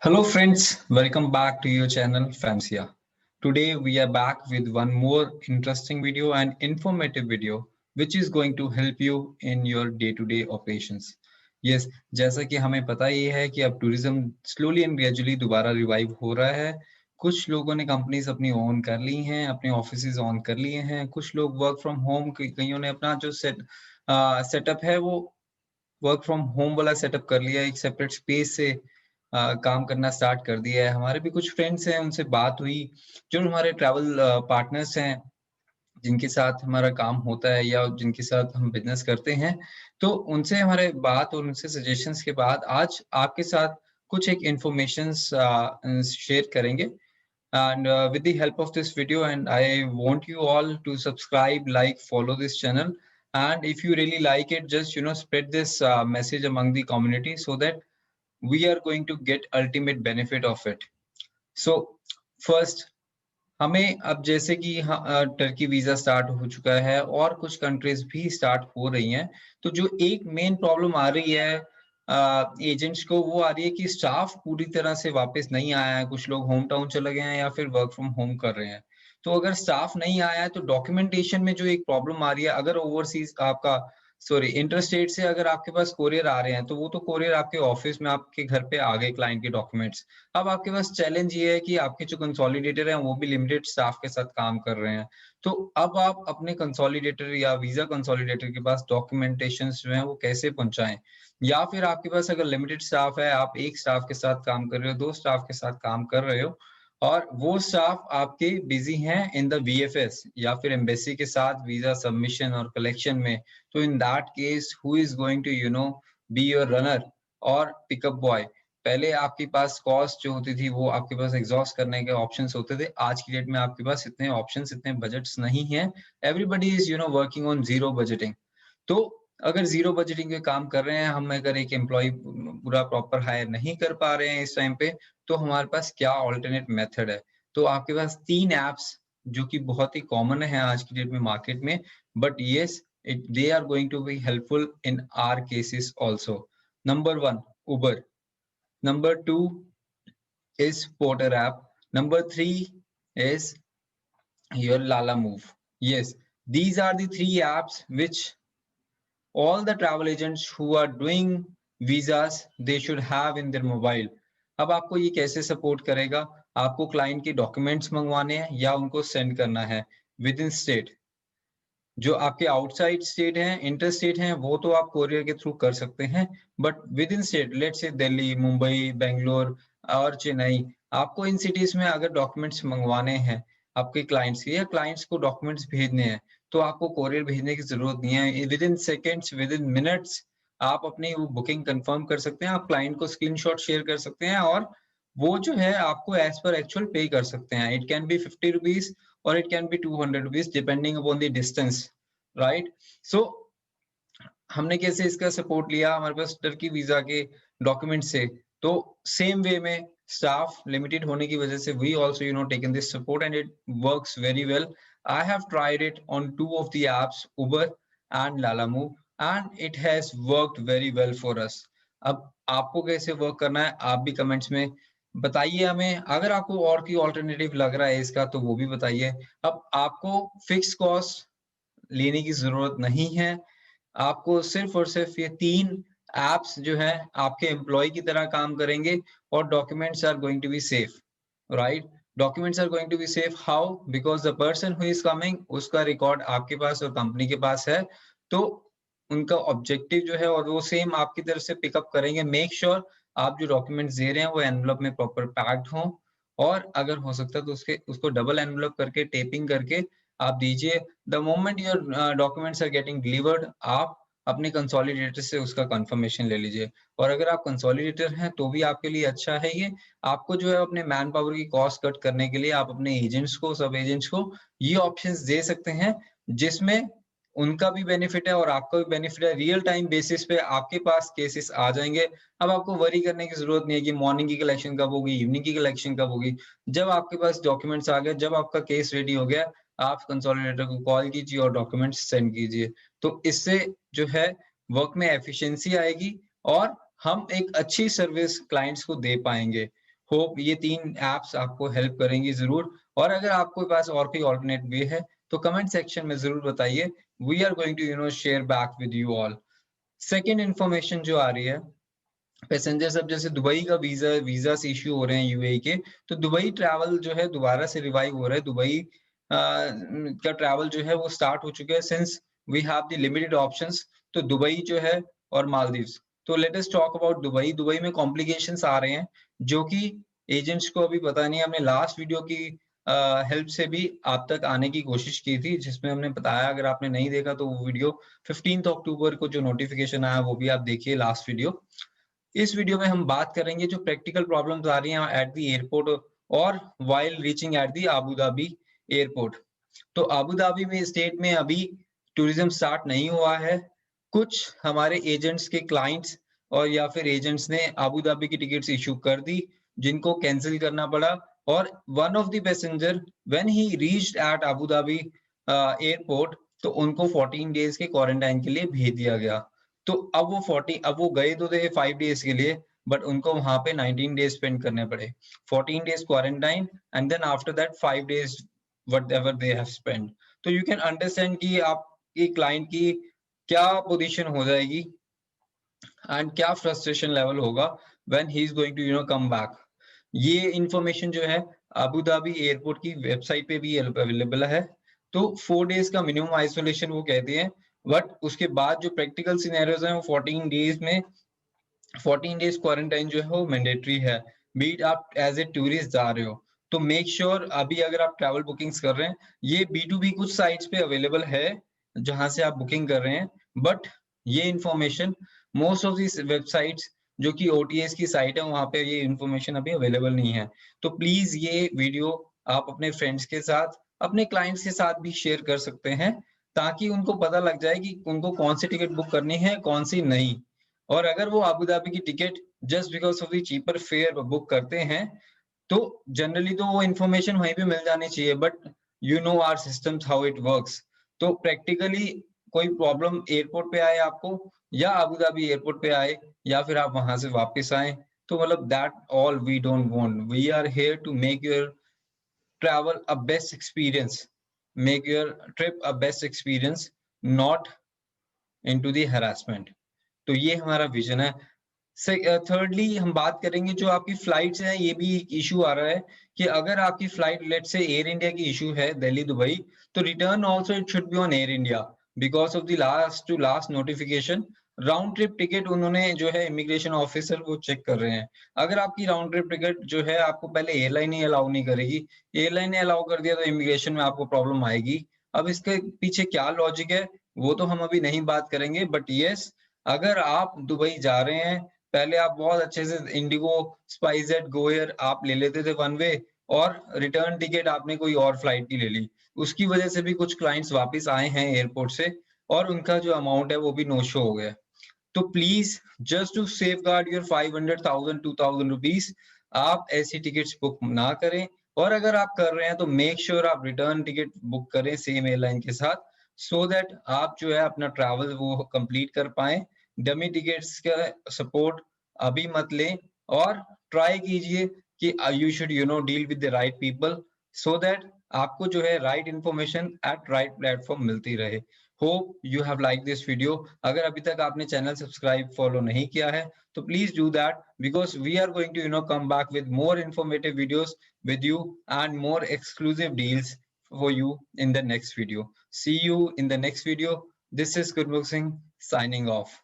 Hello friends, welcome back to your channel Famsia. Today we are back with one more interesting video and informative video which is going to help you in your day-to-day operations. Yes, जैसा कि हमें पता ही है कि अब tourism slowly and gradually दोबारा revive हो रहा है। कुछ लोगों ने कंपनीज अपनी ओन कर ली हैं, अपने ऑफिसेज ऑन कर लिए हैं, कुछ लोग वर्क फ्रॉम होम, कईयों ने अपना जो सेटअप है वो वर्क फ्रॉम होम वाला सेटअप कर लिया है, एक सेपरेट स्पेस से काम करना स्टार्ट कर दिया है। हमारे भी कुछ फ्रेंड्स हैं, उनसे बात हुई, जो हमारे ट्रैवल पार्टनर्स हैं, जिनके साथ हमारा काम होता है या जिनके साथ हम बिज़नेस करते हैं। तो उनसे हमारे बात और उनसे सजेशंस के बाद आज आपके साथ कुछ एक इन्फॉर्मेशंस शेयर करेंगे। And with the help of this video, and I want you all to subscribe, like, follow this channel. And if you really like it, just spread this message among the community so that we are going to get ultimate benefit of it. So first, हमें अब जैसे कि Turkey visa start हो चुका है और कुछ countries भी स्टार्ट हो रही हैं, तो जो एक मेन प्रॉब्लम आ रही है एजेंट्स को, वो आ रही है कि स्टाफ पूरी तरह से वापस नहीं आया है। कुछ लोग होम टाउन चले गए हैं या फिर वर्क फ्रॉम होम कर रहे हैं। तो अगर स्टाफ नहीं आया है तो डॉक्यूमेंटेशन में जो एक प्रॉब्लम आ रही है, अगर ओवरसीज आपका सॉरी इंटरस्टेट से अगर आपके पास कोरियर आ रहे हैं, तो वो तो कोरियर आपके ऑफिस में आपके घर पे आ गए क्लाइंट के डॉक्यूमेंट्स। अब आपके पास चैलेंज ये है कि आपके जो कंसोलिडेटर हैं वो भी लिमिटेड स्टाफ के साथ काम कर रहे हैं। तो अब आप अपने कंसोलिडेटर या वीजा कंसोलिडेटर के पास डॉक्यूमेंटेशंस जो हैं वो कैसे पहुंचाएं? या फिर आपके पास अगर लिमिटेड स्टाफ है, आप एक स्टाफ के साथ काम कर रहे हो, दो स्टाफ के साथ काम कर रहे हो, और वो स्टाफ आपके बिजी हैं इन द वीएफएस या फिर एम्बेसी के साथ वीजा सबमिशन और कलेक्शन में। तो in that case who is going to be your runner और पिकअप बॉय? पहले आपके पास कॉस्ट जो होती थी वो आपके पास एग्जॉस्ट करने के ऑप्शंस होते थे। आज की डेट में आपके पास इतने ऑप्शंस, इतने बजट्स नहीं हैं। Everybody is working on zero budgeting. तो अगर जीरो बजटिंग पे काम कर रहे हैं, हम अगर एक एम्प्लॉय पूरा प्रॉपर हायर नहीं कर पा रहे हैं इस टाइम पे, तो हमारे पास क्या ऑल्टरनेट मेथड है? तो आपके पास 3 ऐप्स जो कि बहुत ही कॉमन है आज की डेट में मार्केट में, but yes they are going to be helpful in our cases also. Number 1 Uber, number 2 is Porter app, number 3 is your Lala Move. Yes, these are the 3 apps which all the travel agents who are doing visas they should have in their mobile. अब आपको ये कैसे support करेगा? आपको client के documents मंगवाने हैं या उनको सेंड करना है विद इन स्टेट। जो आपके आउटसाइड स्टेट हैं, इंटर स्टेट हैं, वो तो आप कोरियर के थ्रू कर सकते हैं, but with in state, let's say Delhi, Mumbai, Bangalore और चेन्नई, आपको इन सिटीज में अगर डॉक्यूमेंट्स मंगवाने हैं आपके क्लाइंट्स के, या क्लाइंट्स को डॉक्यूमेंट्स भेजने हैं, तो आपको कोरियर भेजने की जरूरत नहीं है। With in seconds, with in minutes आप अपनी वो बुकिंग कंफर्म कर सकते हैं। आप क्लाइंट को स्क्रीनशॉट शेयर कर सकते हैं और वो जो है आपको एज पर एक्चुअल पे कर सकते हैं। इट कैन बी 50 रुपीज और it can be 200 rupees depending upon the distance, right? So हमने कैसे इसका सपोर्ट लिया? हमारे पास टर्की वीजा के डॉक्यूमेंट से, तो सेम वे में स्टाफ लिमिटेड होने की वजह से we also taken this support and it works very well. I have tried it on 2 of the apps, Uber and Lalamove, and it has worked very well for us. अब आपको कैसे work करना है आप भी कमेंट्स में बताइए हमें। अगर आपको और कोई ऑल्टरनेटिव लग रहा है इसका तो वो भी बताइए। अब आपको फिक्स कॉस्ट लेने की जरूरत नहीं है। आपको सिर्फ और सिर्फ ये 3 एप्स जो है आपके एम्प्लॉय की तरह काम करेंगे और documents are going to be safe, right? Documents are going to be safe how? Because the person who is coming, उसका रिकॉर्ड आपके पास और कंपनी के पास है, तो उनका ऑब्जेक्टिव जो है और वो सेम आपकी तरफ से पिकअप करेंगे। मेक श्योर आप जो डॉक्यूमेंट्स दे रहे हैं वो एनवलप में प्रॉपर पैक्ड हों, और अगर हो सकता है तो उसको डबल एनवलप करके, टेपिंग करके आप दीजिए। The moment your documents are getting delivered, आप अपने कंसोलिडेटर से उसका कंफर्मेशन ले लीजिए। और अगर आप कंसोलिडेटर हैं तो भी आपके लिए अच्छा है ये। आपको जो है अपने मैन पावर की कॉस्ट कट करने के लिए आप अपने एजेंट्स को, सब एजेंट्स को ये ऑप्शंस दे सकते हैं, जिसमें उनका भी बेनिफिट है और आपका भी बेनिफिट है। रियल टाइम बेसिस पे आपके पास केसेस आ जाएंगे। अब आपको वरी करने की जरूरत नहीं है कि मॉर्निंग की कलेक्शन कब होगी, इवनिंग की कलेक्शन कब होगी। जब आपके पास डॉक्यूमेंट्स आ गए, जब आपका केस रेडी हो गया, आप कंसोलिडेटर को कॉल कीजिए और डॉक्यूमेंट्स सेंड कीजिए। तो इससे जो है वर्क में एफिशिएंसी आएगी और हम एक अच्छी सर्विस क्लाइंट्स को दे पाएंगे। होप ये 3 एप्स आपको हेल्प करेंगी जरूर। और अगर आपके पास और कोई ऑल्टरनेट वे है तो कमेंट सेक्शन में जरूर बताइए। We are going to share back with you all. Second information जो आ रही है, पैसेंजर सब जैसे दुबई का वीजा इश्यू हो रहे हैं यूएई के, तो दुबई ट्रैवल जो है दोबारा से रिवाइव हो रहा है। दुबई का ट्रैवल जो है वो स्टार्ट हो चुका है since we have the limited options. तो दुबई जो है और मालदीव्स। तो let us talk about Dubai. Dubai में कॉम्प्लिकेशंस आ रहे हैं जो कि एजेंट्स को अभी पता नहीं है। हमने लास्ट वीडियो की हेल्प से भी आप तक आने की कोशिश की थी, जिसमें हमने बताया, अगर आपने नहीं देखा तो वो वीडियो 15 अक्टूबर को जो नोटिफिकेशन आया वो भी आप देखिए लास्ट वीडियो। इस वीडियो में हम बात करेंगे जो प्रैक्टिकल प्रॉब्लम्स आ रही हैं एट द एयरपोर्ट और while reaching at the Abu Dhabi airport. तो अबू धाबी में स्टेट में अभी टूरिज्म स्टार्ट नहीं हुआ है। कुछ हमारे एजेंट्स के क्लाइंट्स और या फिर एजेंट्स ने अबू धाबी की टिकट्स इशू कर दी, जिनको कैंसिल करना पड़ा। और one of the passenger when he reached eight Abu Dhabi airport, तो उनको 14 डेज के क्वारंटाइन के लिए भेज दिया गया। तो अब वो गए तो थे 5 डेज के लिए, बट उनको वहां पे 19 डेज स्पेंड करने पड़े। 14 days quarantine and then after that 5 days whatever they have spent। तो यू कैन अंडरस्टैंड कि आपकी क्लाइंट की क्या पोजीशन हो जाएगी एंड क्या फ्रस्ट्रेशन लेवल होगा when he is going to come back. ये इंफॉर्मेशन जो है अबू धाबी एयरपोर्ट की वेबसाइट पे भी अवेलेबल है। तो 4 डेज का मिनिमम आइसोलेशन वो कहते हैं, बट उसके बाद जो प्रैक्टिकल सिनेरियोज हैं वो 14 डेज में 14 डेज क्वारंटाइन जो है वो मैंडेटरी है, बीट आप एज ए टूरिस्ट जा रहे हो। तो मेक श्योर अभी अगर आप ट्रैवल बुकिंग्स कर रहे हैं, ये B2B कुछ साइट्स पे अवेलेबल है जहां से आप बुकिंग कर रहे हैं, बट ये information most of this websites जो कि OTAs की साइट है वहां पे ये इंफॉर्मेशन अभी अवेलेबल नहीं है। तो प्लीज ये वीडियो आप अपने फ्रेंड्स के साथ, अपने क्लाइंट्स के साथ भी शेयर कर सकते हैं, ताकि उनको पता लग जाए कि उनको कौन सी टिकट बुक करनी है कौन सी नहीं। और अगर वो अबू धाबी की ticket just because of the cheaper fair book करते हैं, तो जनरली तो वो इन्फॉर्मेशन वहीं पे मिल जानी चाहिए, but you know our systems how it works. तो प्रैक्टिकली कोई प्रॉब्लम एयरपोर्ट पे आए आपको, या अबू धाबी एयरपोर्ट पे आए, या फिर आप वहां से वापस आए, तो मतलब that all we don't want. We are here to make your travel a best experience, make your trip a best experience, not into the harassment. तो ये हमारा विजन है। थर्डली हम बात करेंगे जो आपकी फ्लाइट्स हैं, ये भी एक इशू आ रहा है कि अगर आपकी फ्लाइट लेट से एयर इंडिया की इशू है दिल्ली दुबई, तो return also it should be on Air India because of the last to last notification. Round trip ticket उन्होंने जो है इमिग्रेशन ऑफिसर वो चेक कर रहे हैं। अगर आपकी राउंड ट्रिप टिकट जो है आपको पहले एयरलाइन ही अलाउ नहीं करेगी, एयरलाइन ने अलाउ कर दिया तो इमिग्रेशन में आपको प्रॉब्लम आएगी। अब इसके पीछे क्या लॉजिक है वो तो हम अभी नहीं बात करेंगे, बट यस, अगर आप दुबई जा रहे हैं, पहले आप बहुत अच्छे से इंडिगो, स्पाइसजेट, गोएयर आप ले लेते थे वन वे, और रिटर्न टिकट आपने कोई और फ्लाइट की ले ली। उसकी वजह से भी कुछ क्लाइंट्स वापस आए हैं एयरपोर्ट से, और उनका जो अमाउंट है वो भी नो शो हो गया। तो please just to safeguard your 500,000 2,000 rupees, आप ऐसी टिकट्स बुक ना करें। और अगर आप कर रहे हैं तो मेक श्योर आप रिटर्न टिकट बुक करें सेम एयरलाइन के साथ, सो दैट आप जो है अपना ट्रैवल वो कंप्लीट कर पाए। डमी टिकट्स का सपोर्ट अभी मत लें, और ट्राई कीजिए कि you should deal with the right people, so that आपको जो है right information at right platform मिलती रहे। Hope you have like this video. अगर अभी तक आपने चैनल सब्सक्राइब फॉलो नहीं किया है तो please do that, because we are going to come back with more informative videos with you and more exclusive deals for you in the next video. See you in the next video. This is Gurmukh Singh signing off.